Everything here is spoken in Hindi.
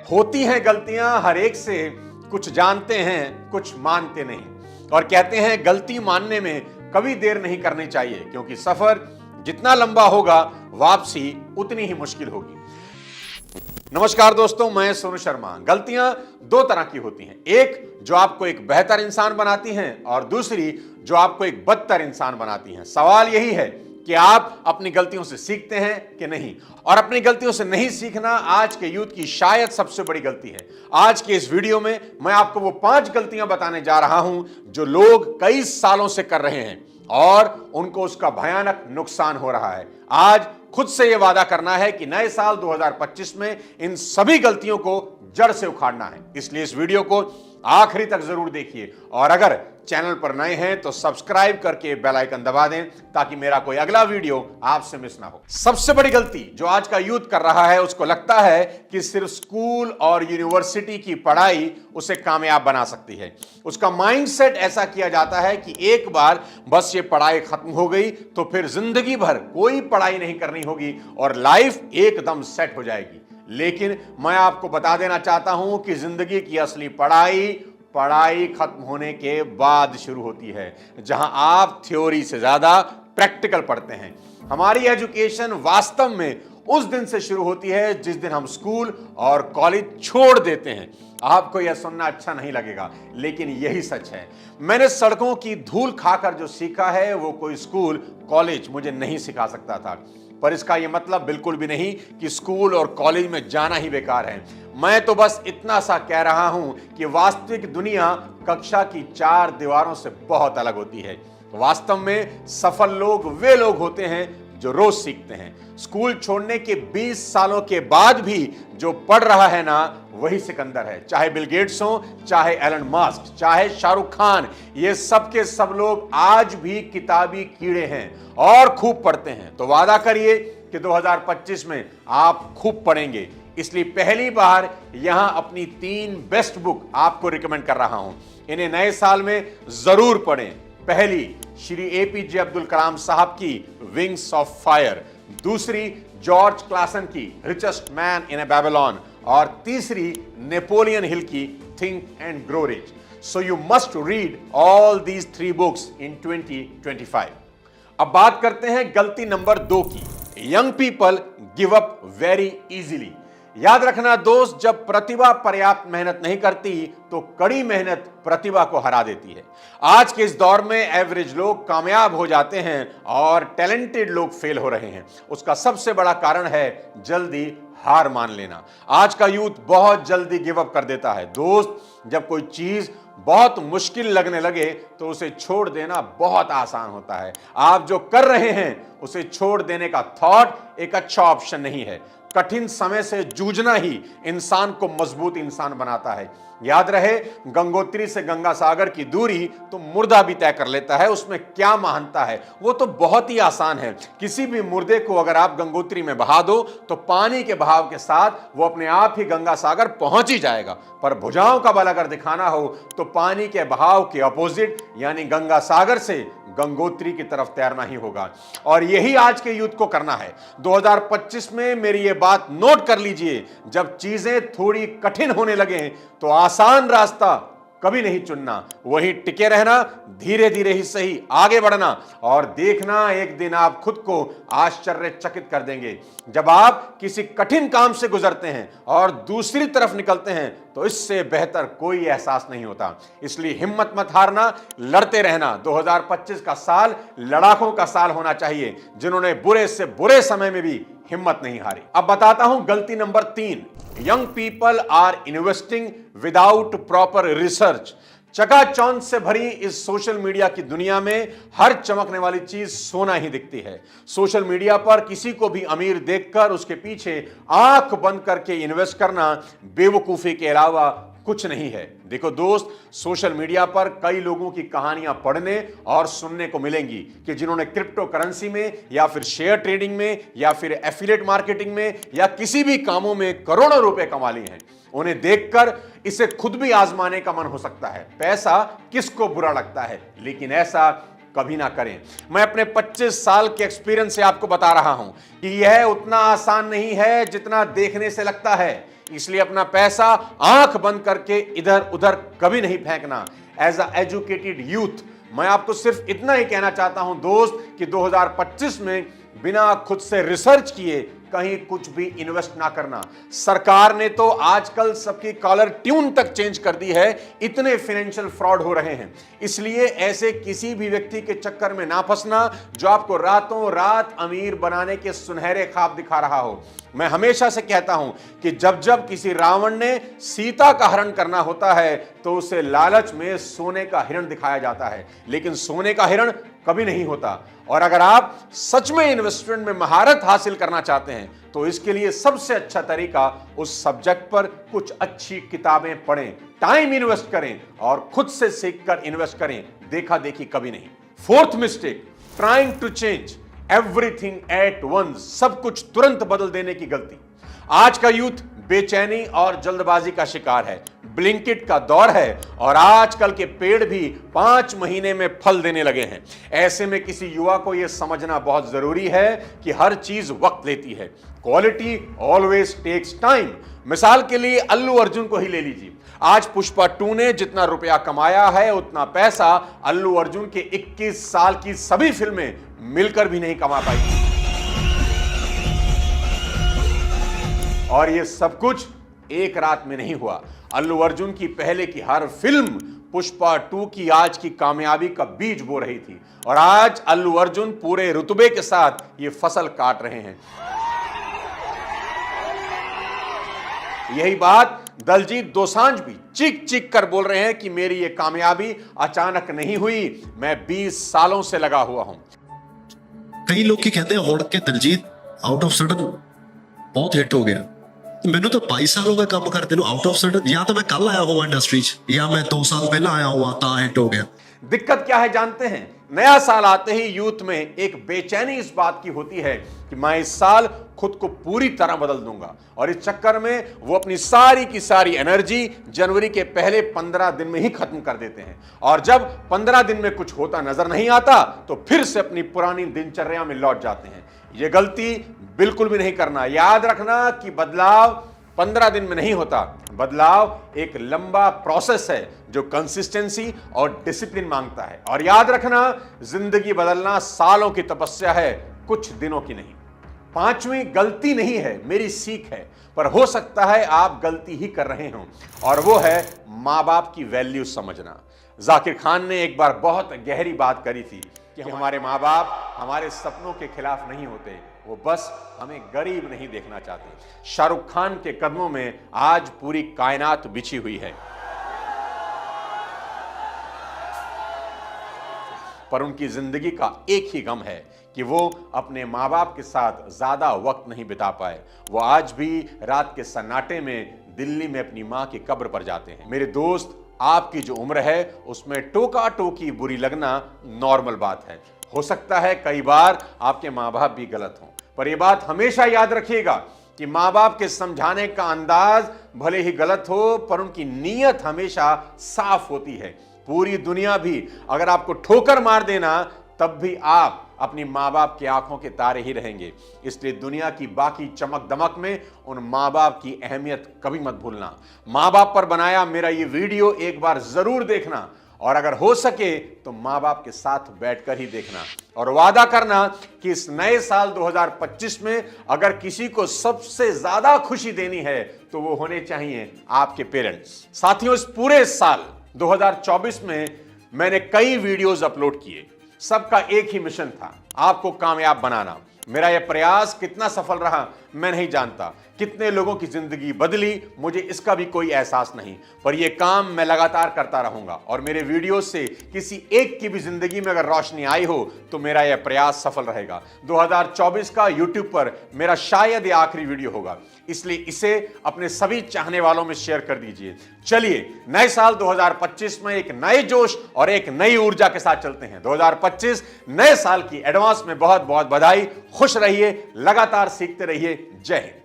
होती हैं गलतियां हर एक से, कुछ जानते हैं कुछ मानते नहीं। और कहते हैं गलती मानने में कभी देर नहीं करनी चाहिए, क्योंकि सफर जितना लंबा होगा वापसी उतनी ही मुश्किल होगी। नमस्कार दोस्तों, मैं सोनू शर्मा। गलतियां दो तरह की होती हैं, एक जो आपको एक बेहतर इंसान बनाती हैं और दूसरी जो आपको एक बदतर इंसान बनाती हैं। सवाल यही है कि आप अपनी गलतियों से सीखते हैं कि नहीं। और अपनी गलतियों से नहीं सीखना आज के यूथ की शायद सबसे बड़ी गलती है। आज के इस वीडियो में मैं आपको वो 5 गलतियां बताने जा रहा हूं जो लोग कई सालों से कर रहे हैं और उनको उसका भयानक नुकसान हो रहा है। आज खुद से यह वादा करना है कि नए साल 2025 में इन सभी गलतियों को जड़ से उखाड़ना है। इसलिए इस वीडियो को आखिरी तक जरूर देखिए और अगर चैनल पर नए हैं तो सब्सक्राइब करके बेल आइकन दबा दें ताकि मेरा कोई अगला वीडियो आपसे मिस ना हो। सबसे बड़ी गलती जो आज का यूथ कर रहा है, उसको लगता है कि सिर्फ स्कूल और यूनिवर्सिटी की पढ़ाई उसे कामयाब बना सकती है। उसका माइंडसेट ऐसा किया जाता है कि एक बार बस ये पढ़ाई खत्म हो गई तो फिर जिंदगी भर कोई पढ़ाई नहीं करनी होगी और लाइफ एकदम सेट हो जाएगी। लेकिन मैं आपको बता देना चाहता हूं कि जिंदगी की असली पढ़ाई खत्म होने के बाद शुरू होती है, जहां आप थ्योरी से ज्यादा प्रैक्टिकल पढ़ते हैं। हमारी एजुकेशन वास्तव में उस दिन से शुरू होती है जिस दिन हम स्कूल और कॉलेज छोड़ देते हैं। आपको यह सुनना अच्छा नहीं लगेगा, लेकिन यही सच है। मैंने सड़कों की धूल खाकर जो सीखा है वो कोई स्कूल कॉलेज मुझे नहीं सिखा सकता था। पर इसका यह मतलब बिल्कुल भी नहीं कि स्कूल और कॉलेज में जाना ही बेकार है। मैं तो बस इतना सा कह रहा हूं कि वास्तविक दुनिया कक्षा की 4 दीवारों से बहुत अलग होती है। वास्तव में सफल लोग वे लोग होते हैं जो रोज सीखते हैं। स्कूल छोड़ने के 20 सालों के बाद भी जो पढ़ रहा है ना, वही सिकंदर है। चाहे बिल गेट्स हो, चाहे एलन मस्क, चाहे शाहरुख खान, ये सब के सब लोग आज भी किताबी कीड़े हैं और खूब पढ़ते हैं। तो वादा करिए कि 2025 में आप खूब पढ़ेंगे। इसलिए पहली बार यहां अपनी 3 बेस्ट बुक आपको रिकमेंड कर रहा हूं। इन्हें नए साल में जरूर पढ़ें। पहली, श्री एपीजे अब्दुल कलाम साहब की विंग्स ऑफ फायर। दूसरी, जॉर्ज क्लासन की richest man in A Babylon. और तीसरी, नेपोलियन हिल की think and grow rich. So you must read all these 3 books इन 2025। अब बात करते हैं गलती नंबर 2 की। Young people give up very easily. याद रखना दोस्त, जब प्रतिभा पर्याप्त मेहनत नहीं करती तो कड़ी मेहनत प्रतिभा को हरा देती है। आज के इस दौर में एवरेज लोग कामयाब हो जाते हैं और टैलेंटेड लोग फेल हो रहे हैं। उसका सबसे बड़ा कारण है जल्दी हार मान लेना। आज का यूथ बहुत जल्दी गिव अप कर देता है। दोस्त, जब कोई चीज बहुत मुश्किल लगने लगे तो उसे छोड़ देना बहुत आसान होता है। आप जो कर रहे हैं उसे छोड़ देने का थॉट एक अच्छा ऑप्शन नहीं है। कठिन समय से जूझना ही इंसान को मजबूत इंसान बनाता है। याद रहे, गंगोत्री से गंगा सागर की दूरी तो मुर्दा भी तय कर लेता है। उसमें क्या महानता है, वो तो बहुत ही आसान है। किसी भी मुर्दे को अगर आप गंगोत्री में बहा दो तो पानी के बहाव के साथ वो अपने आप ही गंगा सागर पहुंच ही जाएगा। पर भुजाओं का बल अगर दिखाना हो तो पानी के बहाव के अपोजिट यानी गंगा सागर से गंगोत्री की तरफ तैरना ही होगा। और यही आज के यूथ को करना है। 2025 में मेरी ये बात नोट कर लीजिए, जब चीजें थोड़ी कठिन होने लगे तो आसान रास्ता कभी नहीं चुनना, वहीं टिके रहना, धीरे धीरे ही सही आगे बढ़ना और देखना एक दिन आप खुद को आश्चर्यचकित कर देंगे। जब आप किसी कठिन काम से गुजरते हैं और दूसरी तरफ निकलते हैं तो इससे बेहतर कोई एहसास नहीं होता। इसलिए हिम्मत मत हारना, लड़ते रहना। 2025 का साल लड़ाकों का साल होना चाहिए, जिन्होंने बुरे से बुरे समय में भी हिम्मत नहीं हारी। अब बताता हूं गलती नंबर 3। Young people are investing without proper research. चकाचौंध से भरी इस सोशल मीडिया की दुनिया में हर चमकने वाली चीज सोना ही दिखती है। सोशल मीडिया पर किसी को भी अमीर देखकर उसके पीछे आंख बंद करके इन्वेस्ट करना बेवकूफी के अलावा कुछ नहीं है। देखो दोस्त, सोशल मीडिया पर कई लोगों की कहानियां पढ़ने और सुनने को मिलेंगी कि जिन्होंने क्रिप्टो करेंसी में या फिर शेयर ट्रेडिंग में या फिर एफिलिएट मार्केटिंग में या किसी भी कामों में करोड़ों रुपए कमा लिए हैं। उन्हें देखकर इसे खुद भी आजमाने का मन हो सकता है। पैसा किसको बुरा लगता है, लेकिन ऐसा कभी ना करें। मैं अपने 25 साल के एक्सपीरियंस से आपको बता रहा हूं कि यह उतना आसान नहीं है जितना देखने से लगता है। इसलिए अपना पैसा आंख बंद करके इधर उधर कभी नहीं फेंकना। एज अ एजुकेटेड यूथ मैं आपको सिर्फ इतना ही कहना चाहता हूं दोस्त कि 2025 में बिना खुद से रिसर्च किए कहीं कुछ भी इन्वेस्ट ना करना। सरकार ने तो आजकल सबकी कॉलर ट्यून तक चेंज कर दी है, इतने फाइनेंशियल फ्रॉड हो रहे हैं। इसलिए ऐसे किसी भी व्यक्ति के चक्कर में ना फंसना जो आपको रातों रात अमीर बनाने के सुनहरे ख्वाब दिखा रहा हो। मैं हमेशा से कहता हूं कि जब जब किसी रावण ने सीता का हरण करना होता है तो उसे लालच में सोने का हिरण दिखाया जाता है, लेकिन सोने का हिरण कभी नहीं होता। और अगर आप सच में इन्वेस्टमेंट में महारत हासिल करना चाहते हैं तो इसके लिए सबसे अच्छा तरीका उस सब्जेक्ट पर कुछ अच्छी किताबें पढ़ें, टाइम इन्वेस्ट करें और खुद से सीखकर इन्वेस्ट करें, देखा देखी कभी नहीं। Fourth mistake, trying to change everything at once, सब कुछ तुरंत बदल देने की गलती। आज का यूथ बेचैनी और जल्दबाजी का शिकार है। ब्लिंकिट का दौर है और आजकल के पेड़ भी 5 महीने में फल देने लगे हैं। ऐसे में किसी युवा को यह समझना बहुत जरूरी है कि हर चीज वक्त लेती है। Quality always takes time. मिसाल के लिए अल्लू अर्जुन को ही ले लीजिए। आज पुष्पा 2 ने जितना रुपया कमाया है उतना पैसा अल्लू अर्जुन के 21 साल की सभी फिल्में मिलकर भी नहीं कमा पाई। और ये सब कुछ एक रात में नहीं हुआ। अल्लू अर्जुन की पहले की हर फिल्म पुष्पा 2 की आज की कामयाबी का बीज बो रही थी और आज अल्लू अर्जुन पूरे रुतबे के साथ ये फसल काट रहे हैं। यही बात दलजीत दोसांझ भी चीख चीख कर बोल रहे हैं कि मेरी ये कामयाबी अचानक नहीं हुई, मैं 20 सालों से लगा हुआ हूं। कई लोग कहते हैं होड़ के दलजीत आउट ऑफ सडन बहुत हिट हो गया। मैंने तो 22 साल हो गए काम करते नु, आउट ऑफ सडन या तो मैं कल आया हुआ इंडस्ट्री या मैं 2 साल पहले आया हुआ था, हिट हो गया। दिक्कत क्या है जानते हैं? नया साल आते ही यूथ में एक बेचैनी इस बात की होती है कि मैं इस साल खुद को पूरी तरह बदल दूंगा और इस चक्कर में वो अपनी सारी की सारी एनर्जी जनवरी के पहले 15 दिन में ही खत्म कर देते हैं और जब 15 दिन में कुछ होता नजर नहीं आता तो फिर से अपनी पुरानी दिनचर्या में लौट जाते हैं। ये गलती बिल्कुल भी नहीं करना। याद रखना कि बदलाव 15 दिन में नहीं होता। बदलाव एक लंबा प्रोसेस है जो कंसिस्टेंसी और डिसिप्लिन मांगता है। और याद रखना, जिंदगी बदलना सालों की तपस्या है, कुछ दिनों की नहीं। 5वीं गलती नहीं है, मेरी सीख है, पर हो सकता है आप गलती ही कर रहे हो और वो है माँ बाप की वैल्यू समझना। जाकिर खान ने एक बार बहुत गहरी बात करी थी कि हमारे माँ बाप हमारे सपनों के खिलाफ नहीं होते, वो बस हमें गरीब नहीं देखना चाहते। शाहरुख खान के कदमों में आज पूरी कायनात बिछी हुई है, पर उनकी जिंदगी का एक ही गम है कि वो अपने माँ बाप के साथ ज्यादा वक्त नहीं बिता पाए। वो आज भी रात के सन्नाटे में दिल्ली में अपनी माँ की कब्र पर जाते हैं। मेरे दोस्त, आपकी जो उम्र है उसमें टोका टोकी बुरी लगना नॉर्मल बात है। हो सकता है कई बार आपके माँ बाप भी गलत हों, पर यह बात हमेशा याद रखिएगा कि माँ बाप के समझाने का अंदाज भले ही गलत हो पर उनकी नीयत हमेशा साफ होती है। पूरी दुनिया भी अगर आपको ठोकर मार देना तब भी आप अपनी माँ बाप की आंखों के तारे ही रहेंगे। इसलिए दुनिया की बाकी चमक दमक में उन माँ बाप की अहमियत कभी मत भूलना। माँ बाप पर बनाया मेरा ये वीडियो एक बार जरूर देखना और अगर हो सके तो माँ बाप के साथ बैठकर ही देखना और वादा करना कि इस नए साल 2025 में अगर किसी को सबसे ज्यादा खुशी देनी है तो वो होने चाहिए आपके पेरेंट्स। साथियों, इस पूरे साल 2024 में मैंने कई वीडियोस अपलोड किए। सबका एक ही मिशन था, आपको कामयाब बनाना। मेरा यह प्रयास कितना सफल रहा मैं नहीं जानता, कितने लोगों की जिंदगी बदली मुझे इसका भी कोई एहसास नहीं, पर यह काम मैं लगातार करता रहूंगा और मेरे वीडियो से किसी एक की भी जिंदगी में अगर रोशनी आई हो तो मेरा यह प्रयास सफल रहेगा। 2024 का YouTube पर मेरा शायद यह आखिरी वीडियो होगा, इसलिए इसे अपने सभी चाहने वालों में शेयर कर दीजिए। चलिए नए साल 2025 में एक नए जोश और एक नई ऊर्जा के साथ चलते हैं। 2025 नए साल की एडवांस में बहुत बहुत बधाई। खुश रहिए, लगातार सीखते रहिए। जय हिंद।